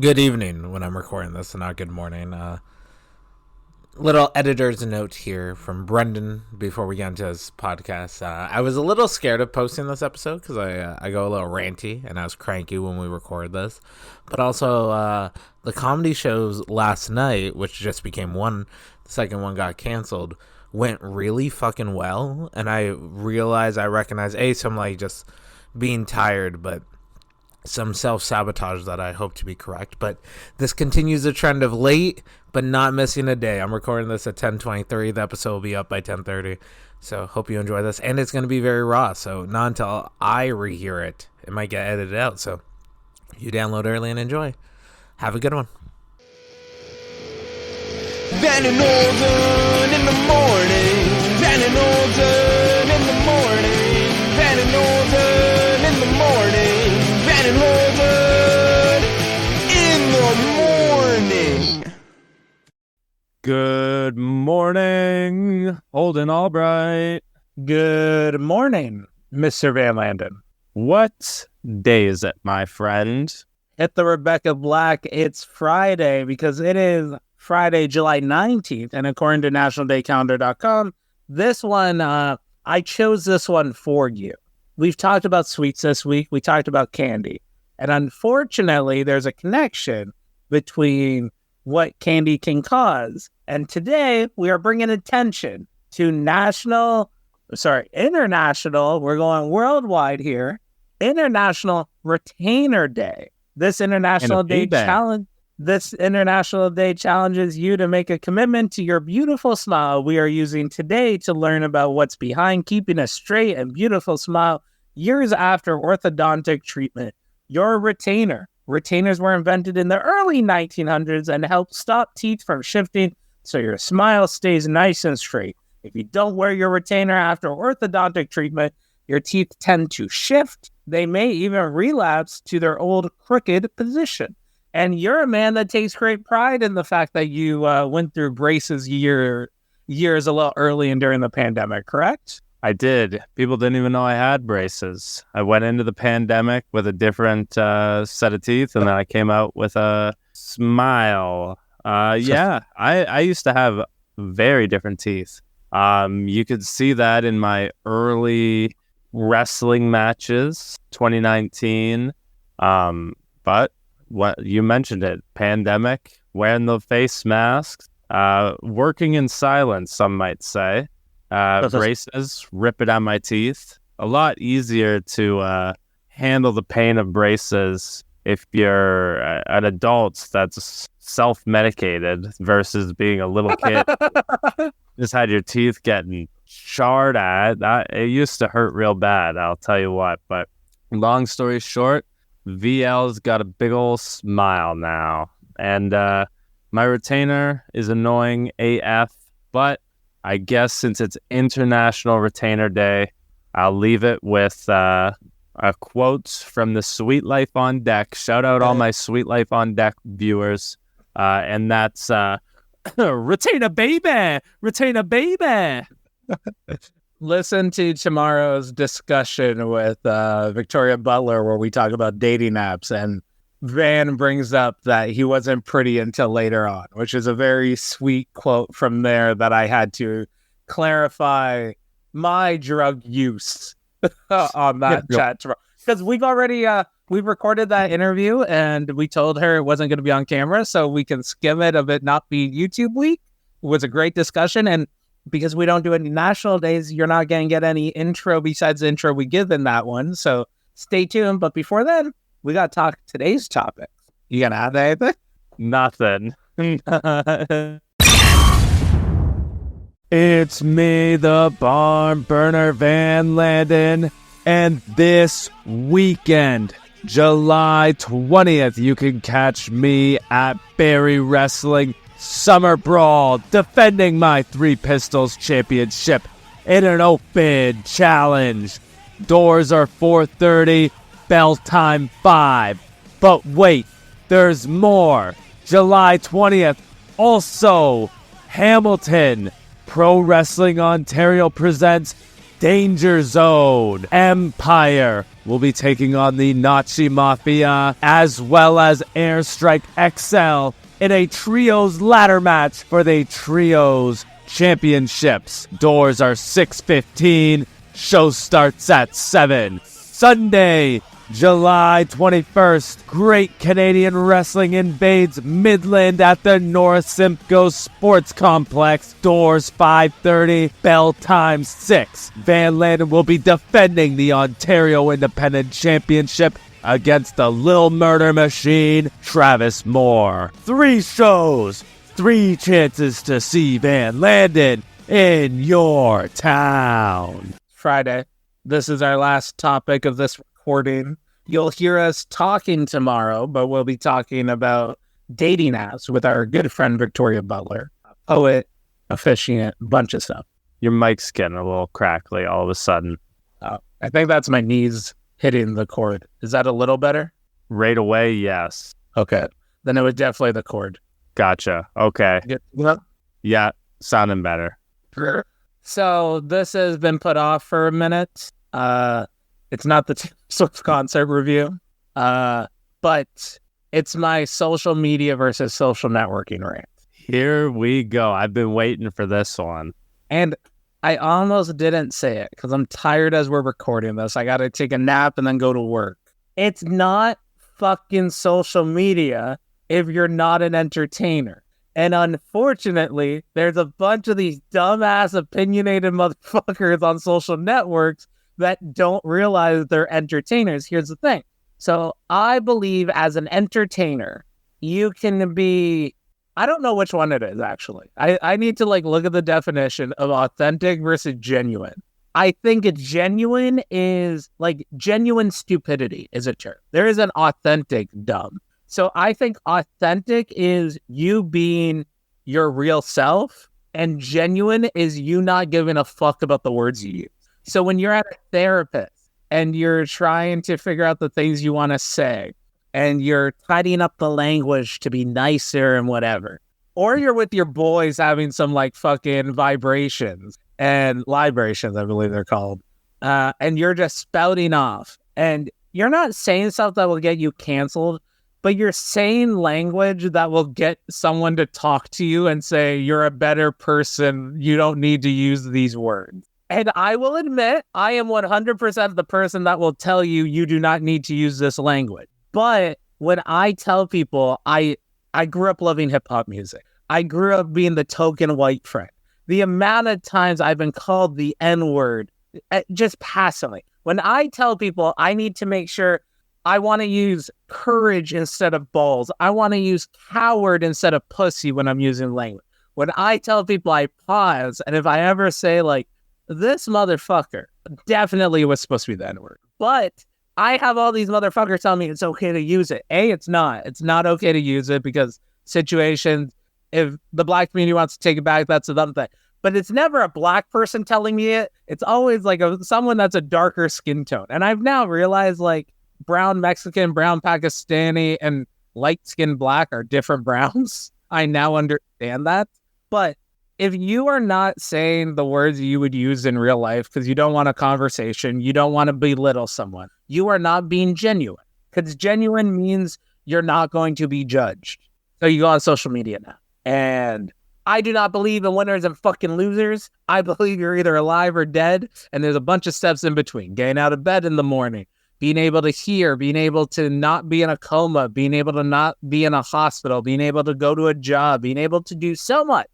Good evening when I'm recording this, and not good morning. Little editor's note here from Brendan before we get into his podcast. I was a little scared of posting this episode because I go a little ranty and I was cranky when we record this. But also, the comedy shows last night, which just became one, the second one got canceled, went really fucking well. And I recognize, some like just being tired, but some self-sabotage that I hope to be correct. But this continues the trend of late but not missing a day. I'm recording this at 10:23. The episode will be up by 10:30. So hope you enjoy this. And it's going to be very raw, so not until I rehear it. It might get edited out. So you download early and enjoy. Have a good one. Van and Holden in the morning. Van and Holden in the morning. Van and Holden in the morning. Van and Holden in the morning. Good morning, Holden Albright. Good morning, Mr. Van Landen. What day is it, my friend? Hit the Rebecca Black. It's Friday because it is Friday, July 19th. And according to nationaldaycalendar.com, this one, I chose this one for you. We've talked about sweets this week. We talked about candy. And unfortunately, there's a connection between what candy can cause. And today, we are bringing attention to international, we're going worldwide here, International Retainer Day. This International Day challenges you to make a commitment to your beautiful smile. We are using today to learn about what's behind keeping a straight and beautiful smile years after orthodontic treatment. Your retainer. Retainers were invented in the early 1900s and help stop teeth from shifting so your smile stays nice and straight. If you don't wear your retainer after orthodontic treatment, your teeth tend to shift. They may even relapse to their old crooked position. And you're a man that takes great pride in the fact that you went through braces years a little early and during the pandemic, correct? I did. People didn't even know I had braces. I went into the pandemic with a different set of teeth, and then I came out with a smile. I used to have very different teeth. You could see that in my early wrestling matches, 2019. But what you mentioned it, pandemic, wearing the face masks, working in silence, some might say. Braces, rip it on my teeth. A lot easier to handle the pain of braces if you're an adult that's self-medicated versus being a little kid. Just had your teeth getting charred at. It used to hurt real bad, I'll tell you what. But long story short, VL's got a big old smile now. And my retainer is annoying AF, but I guess since it's International Retainer Day, I'll leave it with a quote from the Sweet Life on Deck. Shout out all my Sweet Life on Deck viewers. And that's Retainer baby! Retainer baby! Listen to tomorrow's discussion with Victoria Butler where we talk about dating apps, and Van brings up that he wasn't pretty until later on, which is a very sweet quote from there that I had to clarify my drug use on that chat tomorrow. Because we've already we've recorded that interview and we told her it wasn't going to be on camera, so we can skim it of it not being YouTube week. It was a great discussion, and because we don't do any national days, you're not going to get any intro besides the intro we give in that one. So stay tuned. But before then, we got to talk today's topic. You going to add anything? Nothing. It's me, the barn burner Van Landen, and this weekend, July 20th, you can catch me at Barry Wrestling Summer Brawl, defending my Three Pistols Championship in an open challenge. Doors are 4:30, bell time 5. But wait, there's more. July 20th, also Hamilton. Pro Wrestling Ontario presents Danger Zone. Empire will be taking on the Nazi Mafia, as well as Airstrike XL in a trios ladder match for the trios championships. Doors are 6:15. Show starts at 7. Sunday, July 21st, Great Canadian Wrestling invades Midland at the North Simcoe Sports Complex. Doors 5:30, bell time 6. Van Landen will be defending the Ontario Independent Championship against the Lil Murder Machine, Travis Moore. 3 shows, 3 chances to see Van Landen in your town. Friday. This is our last topic of this recording. You'll hear us talking tomorrow, but we'll be talking about dating apps with our good friend Victoria Butler, poet, officiant, bunch of stuff. Your mic's getting a little crackly all of a sudden. I think that's my knees hitting the cord. Is that a little better? Right away, yes. Okay. Then it was definitely the cord. Gotcha. Okay. Yeah, sounding better. So this has been put off for a minute. It's not the Taylor Swift concert review, but it's my social media versus social networking rant. Here we go. I've been waiting for this one. And I almost didn't say it because I'm tired as we're recording this. I got to take a nap and then go to work. It's not fucking social media if you're not an entertainer. And unfortunately, there's a bunch of these dumbass opinionated motherfuckers on social networks that don't realize they're entertainers. Here's the thing. So I believe as an entertainer, you can be, I don't know which one it is, actually. I need to look at the definition of authentic versus genuine. I think genuine is genuine stupidity is a term. There is an authentic dumb. So I think authentic is you being your real self, and genuine is you not giving a fuck about the words you use. So when you're at a therapist and you're trying to figure out the things you want to say, and you're tidying up the language to be nicer and whatever, or you're with your boys having some fucking vibrations and libations, I believe they're called, and you're just spouting off, and you're not saying stuff that will get you canceled, but you're saying language that will get someone to talk to you and say, you're a better person. You don't need to use these words. And I will admit, I am 100% the person that will tell you, you do not need to use this language. But when I tell people, I grew up loving hip hop music. I grew up being the token white friend. The amount of times I've been called the N-word, just passively. When I tell people I need to make sure I want to use courage instead of balls. I want to use coward instead of pussy when I'm using language. When I tell people I pause, and if I ever say this motherfucker, definitely was supposed to be the N-word. But I have all these motherfuckers telling me it's okay to use it. It's not. It's not okay to use it because situations, if the black community wants to take it back, that's another thing. But it's never a black person telling me it. It's always someone that's a darker skin tone. And I've now realized brown Mexican, brown Pakistani, and light-skinned black are different browns. I now understand that. But if you are not saying the words you would use in real life because you don't want a conversation, you don't want to belittle someone, you are not being genuine. Because genuine means you're not going to be judged. So you go on social media now. And I do not believe in winners and fucking losers. I believe you're either alive or dead. And there's a bunch of steps in between. Getting out of bed in the morning, being able to hear, being able to not be in a coma, being able to not be in a hospital, being able to go to a job, being able to do so much.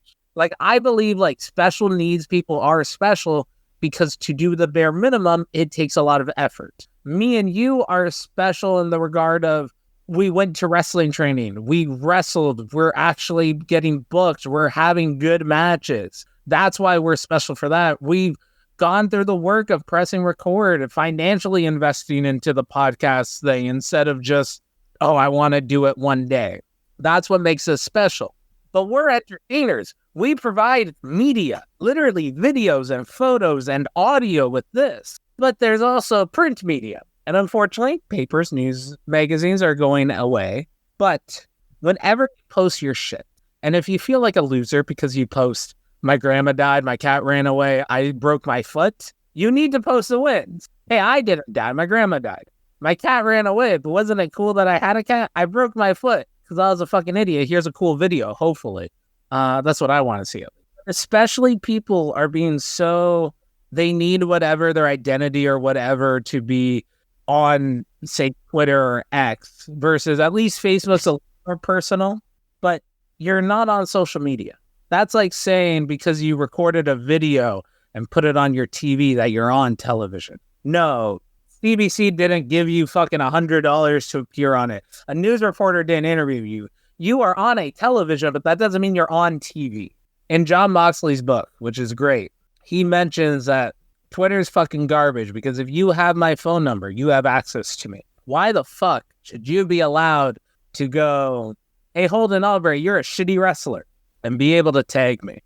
I believe special needs people are special because to do the bare minimum, it takes a lot of effort. Me and you are special in the regard of we went to wrestling training. We wrestled. We're actually getting booked. We're having good matches. That's why we're special for that. We've gone through the work of pressing record and financially investing into the podcast thing instead of just, I want to do it one day. That's what makes us special. But we're entertainers. We provide media, literally videos and photos and audio with this. But there's also print media. And unfortunately, papers, news, magazines are going away. But whenever you post your shit, and if you feel like a loser because you post, my grandma died, my cat ran away, I broke my foot, You need to post the wins. Hey, I didn't die. My grandma died. My cat ran away, but wasn't it cool that I had a cat? I broke my foot because I was a fucking idiot. Here's a cool video, hopefully. That's what I want to see. Especially people are being so, they need whatever their identity or whatever to be on, say, Twitter or X, versus at least Facebook's a little more personal, but you're not on social media. That's like saying because you recorded a video and put it on your TV that you're on television. No, CBC didn't give you fucking $100 to appear on it. A news reporter didn't interview you. You are on a television, but that doesn't mean you're on TV. In John Moxley's book, which is great, he mentions that Twitter's fucking garbage because if you have my phone number, you have access to me. Why the fuck should you be allowed to go, hey, Holden Albright, you're a shitty wrestler, and be able to tag me?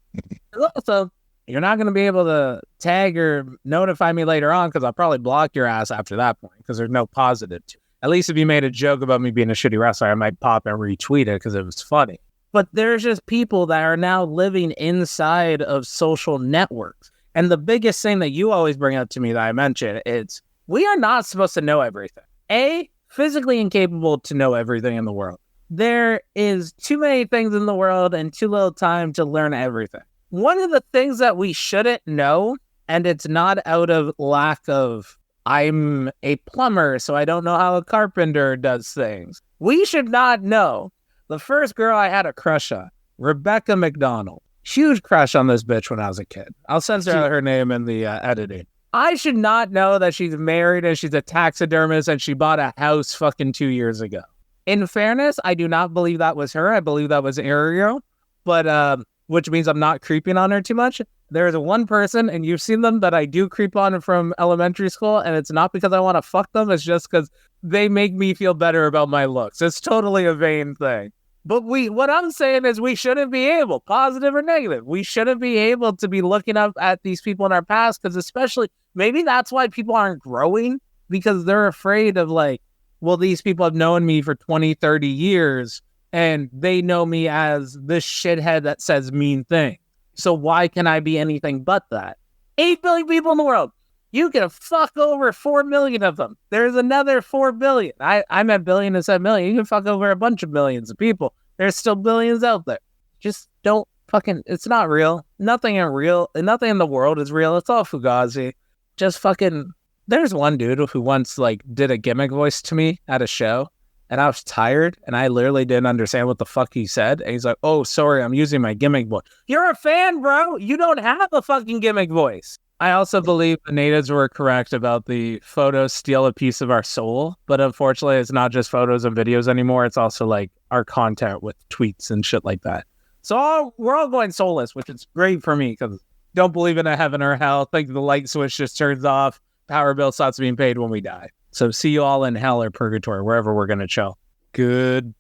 Also, you're not going to be able to tag or notify me later on because I'll probably block your ass after that point because there's no positive to it. At least if you made a joke about me being a shitty wrestler, I might pop and retweet it because it was funny. But there's just people that are now living inside of social networks. And the biggest thing that you always bring up to me that I mentioned is we are not supposed to know everything. A, physically incapable to know everything in the world. There is too many things in the world and too little time to learn everything. One of the things that we shouldn't know, and it's not out of lack of, I'm a plumber, so I don't know how a carpenter does things. We should not know. The first girl I had a crush on, Rebecca McDonald. Huge crush on this bitch when I was a kid. I'll censor her name in the editing. I should not know that she's married and she's a taxidermist and she bought a house fucking 2 years ago. In fairness, I do not believe that was her. I believe that was Ariel, but which means I'm not creeping on her too much. There is one person, and you've seen them, that I do creep on from elementary school, and it's not because I want to fuck them. It's just because they make me feel better about my looks. It's totally a vain thing. But what I'm saying is we shouldn't be able, positive or negative, we shouldn't be able to be looking up at these people in our past, because especially, maybe that's why people aren't growing, because they're afraid of like, well, these people have known me for 20, 30 years, and they know me as this shithead that says mean things. So why can I be anything but that? 8 billion people in the world. You can fuck over 4 million of them. There's another 4 billion. I meant billion and said million. You can fuck over a bunch of millions of people. There's still billions out there. Just don't fucking, it's not real. Nothing in the world is real. It's all fugazi. Just fucking, there's one dude who once like did a gimmick voice to me at a show, and I was tired and I literally didn't understand what the fuck he said. And he's like, oh, sorry, I'm using my gimmick voice. You're a fan, bro. You don't have a fucking gimmick voice. I also believe the natives were correct about the photos steal a piece of our soul. But unfortunately, it's not just photos and videos anymore. It's also like our content with tweets and shit like that. So we're all going soulless, which is great for me because don't believe in a heaven or hell. Think the light switch just turns off. Power bill stops being paid when we die. So see you all in hell or purgatory, wherever we're going to chill. Goodbye.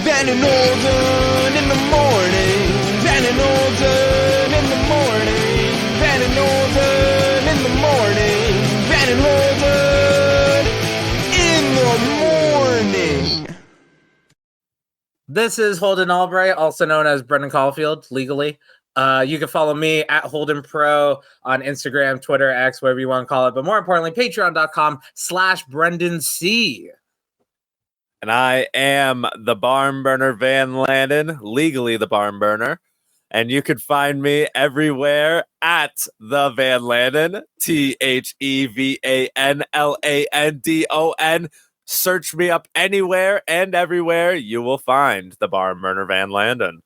Van and Holden in the morning. Van and Holden in the morning. Van and Holden in the morning. Van and Holden in the morning. This is Holden Albright, also known as Brendan Caulfield, legally. You can follow me at Holden Pro on Instagram, Twitter, X, whatever you want to call it. But more importantly, patreon.com/Brendan C. And I am the Barn Burner Van Landen, legally the Barn Burner. And you can find me everywhere at the Van Landen, TheVanLandon. Search me up anywhere and everywhere. You will find the Barn Burner Van Landen.